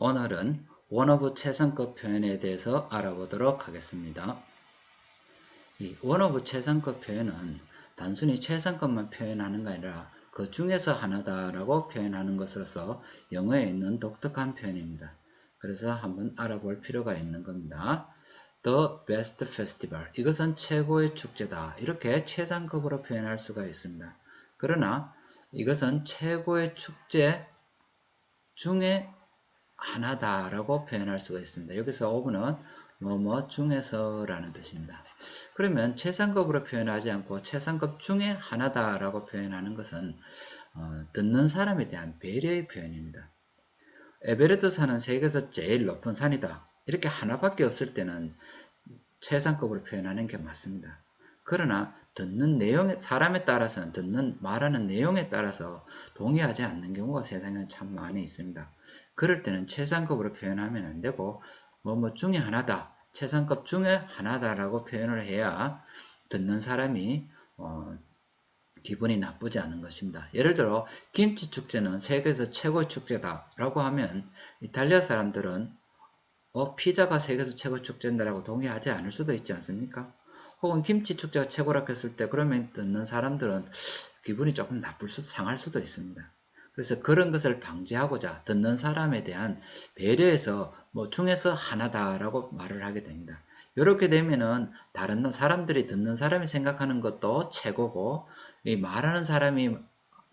오늘은 원어브 최상급 표현에 대해서 알아보도록 하겠습니다. 이 원어브 최상급 표현은 단순히 최상급만 표현하는 게 아니라 그 중에서 하나다라고 표현하는 것으로서 영어에 있는 독특한 표현입니다. 그래서 한번 알아볼 필요가 있는 겁니다. The best festival. 이것은 최고의 축제다. 이렇게 최상급으로 표현할 수가 있습니다. 그러나 이것은 최고의 축제 중에 하나다라고 표현할 수가 있습니다. 여기서 of는 뭐뭐 중에서라는 뜻입니다. 그러면 최상급으로 표현하지 않고 최상급 중에 하나다라고 표현하는 것은 듣는 사람에 대한 배려의 표현입니다. 에베레스트 산은 세계에서 제일 높은 산이다. 이렇게 하나밖에 없을 때는 최상급으로 표현하는 게 맞습니다. 그러나 듣는 내용에 사람에 따라서는 듣는 말하는 내용에 따라서 동의하지 않는 경우가 세상에는 참 많이 있습니다. 그럴 때는 최상급으로 표현하면 안 되고 뭐 중에 하나다, 최상급 중에 하나다라고 표현을 해야 듣는 사람이 기분이 나쁘지 않은 것입니다. 예를 들어 김치 축제는 세계에서 최고의 축제다라고 하면 이탈리아 사람들은 피자가 세계에서 최고 축제인데라고 동의하지 않을 수도 있지 않습니까? 혹은 김치 축제가 최고라고 했을 때 그러면 듣는 사람들은 기분이 조금 상할 수도 있습니다. 그래서 그런 것을 방지하고자 듣는 사람에 대한 배려에서 뭐 중에서 하나다라고 말을 하게 됩니다. 이렇게 되면은 다른 사람들이 듣는 사람이 생각하는 것도 최고고 이 말하는 사람이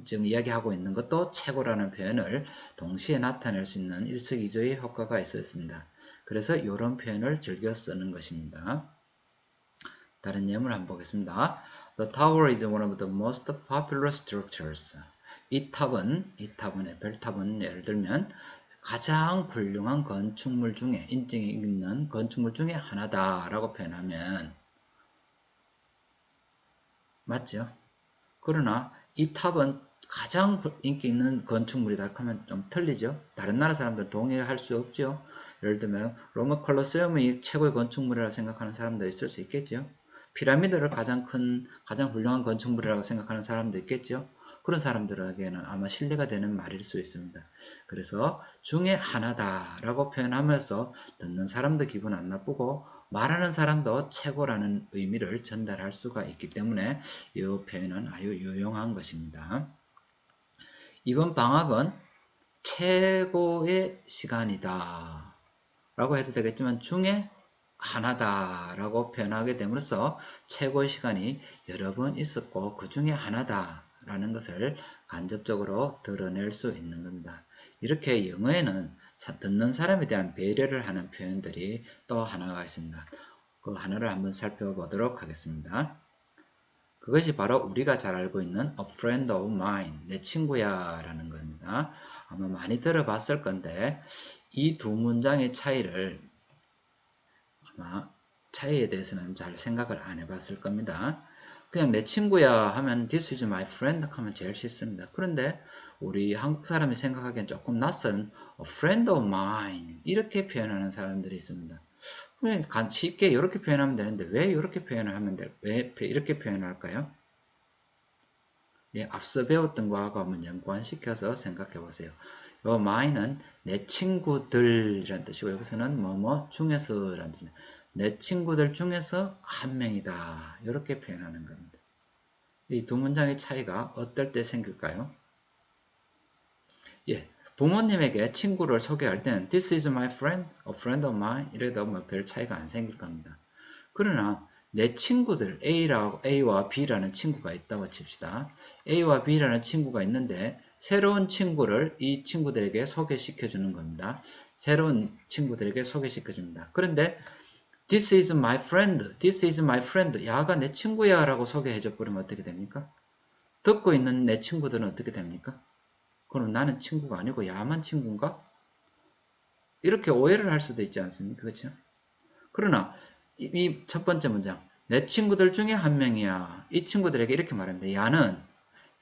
지금 이야기하고 있는 것도 최고라는 표현을 동시에 나타낼 수 있는 일석이조의 효과가 있었습니다. 그래서 이런 표현을 즐겨 쓰는 것입니다. 다른 예문을 한번 보겠습니다. The tower is one of the most popular structures. 이 탑은 에펠탑은 예를 들면 가장 훌륭한 건축물 중에 인정이 있는 건축물 중에 하나다라고 표현하면 맞죠? 그러나 이 탑은 가장 인기 있는 건축물이다 하면 좀 틀리죠. 다른 나라 사람들은 동의할 수 없죠. 예를 들면 로마 콜로세움이 최고의 건축물이라고 생각하는 사람도 있을 수 있겠죠. 피라미드를 가장 훌륭한 건축물이라고 생각하는 사람도 있겠죠. 그런 사람들에게는 아마 신뢰가 되는 말일 수 있습니다. 그래서 중에 하나다라고 표현하면서 듣는 사람도 기분 안 나쁘고 말하는 사람도 최고라는 의미를 전달할 수가 있기 때문에 이 표현은 아주 유용한 것입니다. 이번 방학은 최고의 시간이다 라고 해도 되겠지만 중에 하나다 라고 표현하게 됨으로써 최고의 시간이 여러 번 있었고 그 중에 하나다 라는 것을 간접적으로 드러낼 수 있는 겁니다. 이렇게 영어에는 듣는 사람에 대한 배려를 하는 표현들이 또 하나가 있습니다. 그 하나를 한번 살펴보도록 하겠습니다. 그것이 바로 우리가 잘 알고 있는 a friend of mine, 내 친구야 라는 겁니다. 아마 많이 들어봤을 건데 이 두 문장의 차이를 아마 차이에 대해서는 잘 생각을 안 해봤을 겁니다. 그냥 내 친구야 하면 this is my friend 하면 제일 쉽습니다. 그런데 우리 한국 사람이 생각하기엔 조금 낯선 a friend of mine 이렇게 표현하는 사람들이 있습니다. 그냥 쉽게 이렇게 표현하면 되는데 왜 이렇게 표현을 하면 왜 이렇게 표현할까요? 예, 앞서 배웠던 거하고 한번 연관시켜서 생각해 보세요. 요 my는 내 친구들이란 뜻이고 여기서는 뭐뭐 중에서라는 뜻입니다. 내 친구들 중에서 한 명이다. 이렇게 표현하는 겁니다. 이 두 문장의 차이가 어떨 때 생길까요? 예, 부모님에게 친구를 소개할 때는 This is my friend, a friend of mine 이래도 뭐 별 차이가 안 생길 겁니다. 그러나 내 친구들 A와 B라는 친구가 있다고 칩시다. A와 B라는 친구가 있는데 새로운 친구를 이 친구들에게 소개시켜 주는 겁니다. 새로운 친구들에게 소개시켜 줍니다. 그런데 This is my friend, This is my friend, 야가 내 친구야 라고 소개해 줘 버리면 어떻게 됩니까? 듣고 있는 내 친구들은 어떻게 됩니까? 그럼 나는 친구가 아니고 야만 친구인가? 이렇게 오해를 할 수도 있지 않습니까? 그렇죠? 그러나 이 첫 번째 문장 내 친구들 중에 한 명이야. 이 친구들에게 이렇게 말합니다.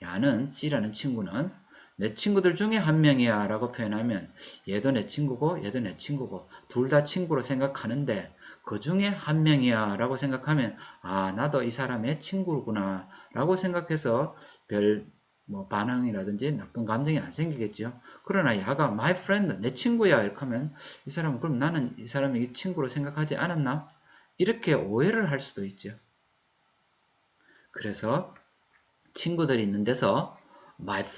야는 C라는 친구는 내 친구들 중에 한 명이야 라고 표현하면 얘도 내 친구고 얘도 내 친구고 둘 다 친구로 생각하는데 그 중에 한 명이야 라고 생각하면 아 나도 이 사람의 친구구나 라고 생각해서 별 뭐 반항이라든지 나쁜 감정이 안 생기겠죠. 그러나 야가 my friend, 내 친구야 이렇게 하면 이 사람은 그럼 나는 이 사람이 친구로 생각하지 않았나? 이렇게 오해를 할 수도 있죠. 그래서 친구들이 있는 데서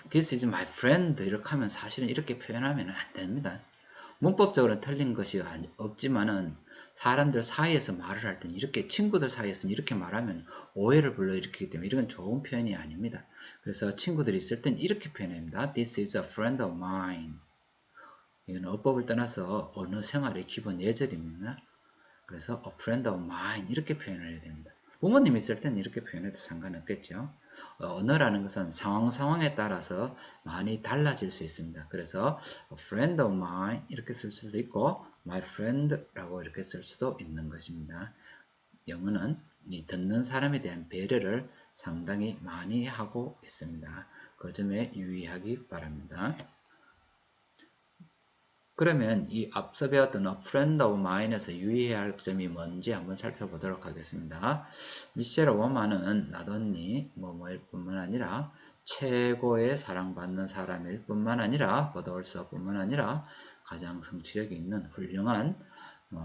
this is my friend 이렇게 하면 사실은 이렇게 표현하면 안 됩니다. 문법적으로는 틀린 것이 없지만은 사람들 사이에서 말을 할 때는 이렇게 친구들 사이에서는 이렇게 말하면 오해를 불러일으키기 때문에 이건 좋은 표현이 아닙니다. 그래서 친구들이 있을 땐 이렇게 표현합니다. This is a friend of mine. 이건 어법을 떠나서 언어 생활의 기본 예절입니다. 그래서 a friend of mine 이렇게 표현을 해야 됩니다. 부모님 있을 때는 이렇게 표현해도 상관없겠죠. 언어라는 것은 상황에 따라서 많이 달라질 수 있습니다. 그래서 a friend of mine 이렇게 쓸 수도 있고 my friend라고 이렇게 쓸 수도 있는 것입니다. 영어는 이 듣는 사람에 대한 배려를 상당히 많이 하고 있습니다. 그 점에 유의하기 바랍니다. 그러면 이 앞서 배웠던 a friend of mine에서 유의해야 할 점이 뭔지 한번 살펴보도록 하겠습니다. 미셸 오바마는 나돈니 뭐뭐일 뿐만 아니라 최고의 사랑받는 사람일 뿐만 아니라 버더월서 뿐만 아니라 가장 성취력이 있는 훌륭한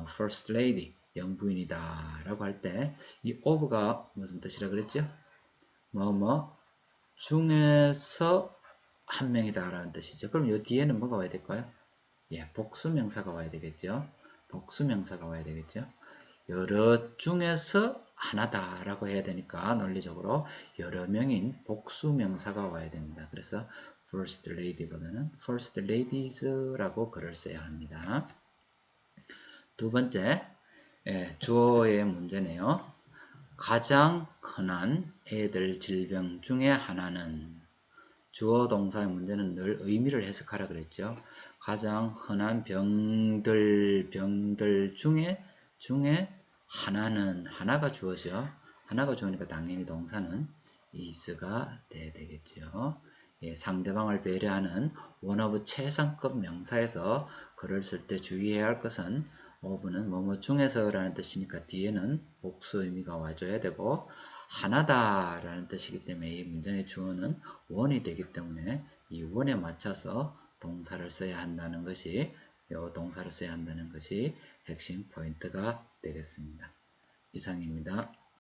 first lady 영부인이다 라고 할 때 이 of가 무슨 뜻이라 그랬죠? 뭐뭐 중에서 한 명이다 라는 뜻이죠. 그럼 이 뒤에는 뭐가 와야 될까요? 예, 복수명사가 와야 되겠죠. 복수명사가 와야 되겠죠. 여러 중에서 하나다 라고 해야 되니까 논리적으로 여러 명인 복수명사가 와야 됩니다. 그래서 first lady보다는 first ladies라고 글을 써야 합니다. 두 번째, 주어의 문제네요. 가장 흔한 애들 질병 중에 하나는 주어 동사의 문제는 늘 의미를 해석하라 그랬죠. 가장 흔한 병들 중에 하나는 하나가 주어죠. 하나가 주어니까 당연히 동사는 is가 돼야 되겠죠. 예, 상대방을 배려하는 원어브 최상급 명사에서 글을 쓸 때 주의해야 할 것은 of는 뭐뭐 중에서라는 뜻이니까 뒤에는 복수 의미가 와줘야 되고 하나다 라는 뜻이기 때문에 이 문장의 주어는 원이 되기 때문에 이 원에 맞춰서 동사를 써야 한다는 것이 핵심 포인트가 되겠습니다. 이상입니다.